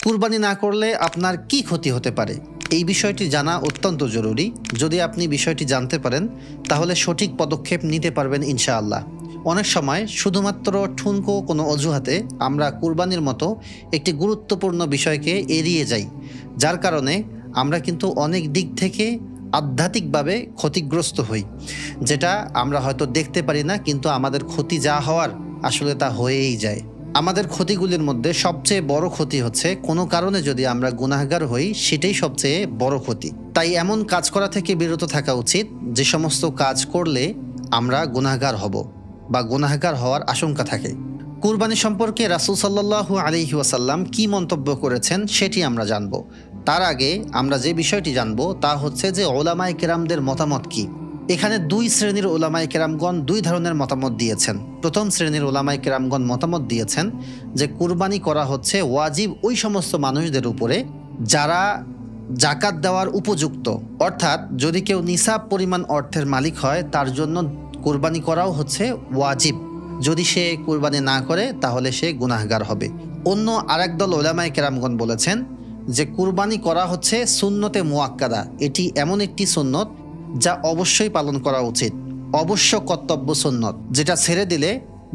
কুরবানি না করলে আপনার কি ক্ষতি হতে পারে, এই বিষয়টি জানা অত্যন্ত জরুরি। যদি আপনি বিষয়টি জানতে পারেন তাহলে সঠিক পদক্ষেপ নিতে পারবেন ইনশাআল্লাহ। অনেক সময় শুধুমাত্র ঠুনকো কোনো অজুহাতে আমরা কুরবানির মতো একটি গুরুত্বপূর্ণ বিষয়কে এড়িয়ে যাই, যার কারণে আমরা কিন্তু অনেক দিক থেকে আধ্যাত্মিকভাবে ক্ষতিগ্রস্ত হই, যেটা আমরা হয়তো দেখতে পারি না, কিন্তু আমাদের ক্ষতি যা হওয়ার আসলে তা হয়েই যায়। আমাদের ক্ষতিগুলির মধ্যে সবচেয়ে বড় ক্ষতি হচ্ছে কোনো কারণে যদি আমরা গুনাহগার হই, সেটাই সবচেয়ে বড় ক্ষতি। তাই এমন কাজ করা থেকে বিরত থাকা উচিত যে সমস্ত কাজ করলে আমরা গুনাহগার হব বা গুনাহগার হওয়ার আশঙ্কা থাকে। কুরবানি সম্পর্কে রাসূল সাল্লাল্লাহু আলাইহি ওয়াসাল্লাম কি মন্তব্য করেছেন সেটি আমরা জানব। তার আগে আমরা যে বিষয়টি জানব তা হচ্ছে যে ওলামায়ে কেরামদের মতামত কি। এখানে দুই শ্রেণীর ওলামায়ে কেরামগণ দুই ধরনের মতামত দিয়েছেন। প্রথম শ্রেণীর ওলামায়ে কেরামগণ মতামত দিয়েছেন যে কুরবানি করা হচ্ছে ওয়াজিব ওই সমস্ত মানুষদের উপরে যারা জাকাত দেওয়ার উপযুক্ত, অর্থাৎ যদি কেউ নিসাব পরিমাণ অর্থের মালিক হয় তার জন্য কুরবানি করাও হচ্ছে ওয়াজিব। যদি সে কুরবানি না করে তাহলে সে গুনাহগার হবে। অন্য আরেক দল ওলামায়ে কেরামগণ বলেছেন যে কুরবানি করা হচ্ছে সুন্নতে মুআক্কাদা, এটি এমন একটি সুন্নত যা অবশ্যই পালন করা উচিত, অবশ্য কর্তব্য সুন্নত, যেটা ছেড়ে দিলে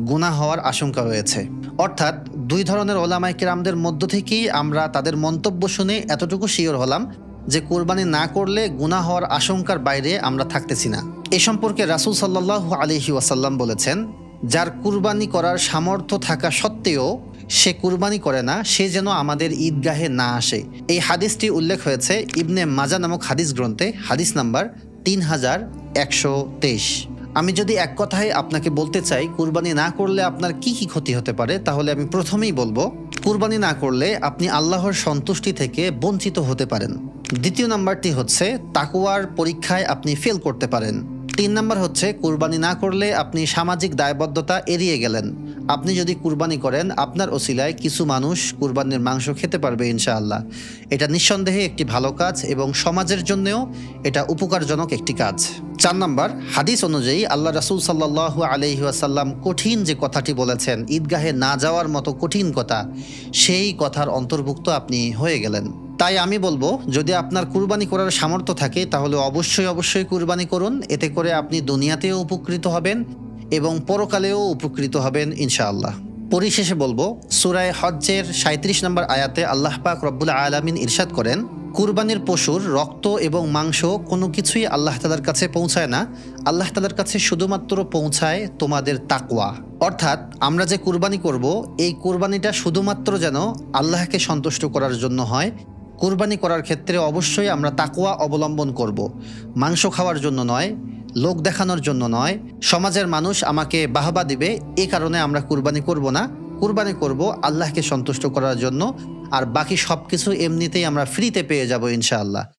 গুনাহ হওয়ার আশঙ্কা রয়েছে। অর্থাৎ দুই ধরনের ওলামায়ে কেরামদের মধ্য থেকেই আমরা তাদের মন্তব্য শুনে এতটুকু শিওর হলাম যে কুরবানি না করলে গুনাহ হওয়ার আশঙ্কার বাইরে আমরা থাকতেছি না। এ সম্পর্কে রাসূল সাল্লাল্লাহু আলাইহি ওয়াসাল্লাম বলেছেন, যার কুরবানি করার সামর্থ্য থাকা সত্ত্বেও সে কুরবানি করে না, সে যেন আমাদের ঈদগাহে না আসে। এই হাদিসটি উল্লেখ হয়েছে ইবনে মাজা নামক হাদিস গ্রন্থে, হাদিস নাম্বার 3123। আমি যদি এক কথায় আপনাকে বলতে চাই কুরবানি না করলে আপনার কি কি ক্ষতি হতে পারে, তাহলে আমি প্রথমেই বলবো কুরবানি না করলে আপনি আল্লাহর সন্তুষ্টি থেকে বঞ্চিত হতে পারেন। দ্বিতীয় নাম্বারটি হচ্ছে তাকওয়ার পরীক্ষায় আপনি ফেল করতে পারেন। 3 নাম্বার হচ্ছে কুরবানি না করলে আপনি সামাজিক দায়বদ্ধতা এড়িয়ে গেলেন। আপনি যদি কুরবানি করেন আপনার ওসিলায় কিছু মানুষ কুরবানির মাংস খেতে পারবে ইনশাআল্লাহ। এটা নিঃসন্দেহে একটি ভালো কাজ এবং সমাজের জন্যও এটা উপকারজনক একটি কাজ। 4 নাম্বার, হাদিস অনুযায়ী আল্লাহ রাসূল সাল্লাল্লাহু আলাইহি ওয়াসাল্লাম কঠিন যে কথাটি বলেছেন, ঈদগাহে না যাওয়ার মতো কঠিন কথা, সেই কথার অন্তর্ভুক্ত আপনি হয়ে গেলেন। তাই আমি বলবো যদি আপনার কুরবানি করার সামর্থ্য থাকে তাহলে অবশ্যই কুরবানি করুন। এতে করে আপনি দুনিয়াতেও উপকৃত হবেন এবং পরকালেও উপকৃত হবেন ইনশাআল্লাহ। পরিশেষে বলবো সূরা হজ্জের 37 নম্বর আয়াতে আল্লাহ পাক রব্বুল আলামিন ইরশাদ করেন, কুরবানির পশুর রক্ত এবং মাংস কোনো কিছুই আল্লাহ তাআলার কাছে পৌঁছায় না, আল্লাহ তাআলার কাছে শুধুমাত্র পৌঁছায় তোমাদের তাকওয়া। অর্থাৎ আমরা যে কুরবানি করব এই কুরবানিটা শুধুমাত্র যেন আল্লাহকে সন্তুষ্ট করার জন্য হয়। কুরবানি করার ক্ষেত্রে অবশ্যই আমরা তাকওয়া অবলম্বন করব, মাংস খাওয়ার জন্য নয়, লোক দেখানোর জন্য নয়, সমাজের মানুষ আমাকে বাহবা দিবে এই কারণে আমরা কুরবানি করব না। কুরবানি করব আল্লাহকে সন্তুষ্ট করার জন্য, আর বাকি সব কিছু এমনিতেই আমরা ফ্রিতে পেয়ে যাব ইনশাআল্লাহ।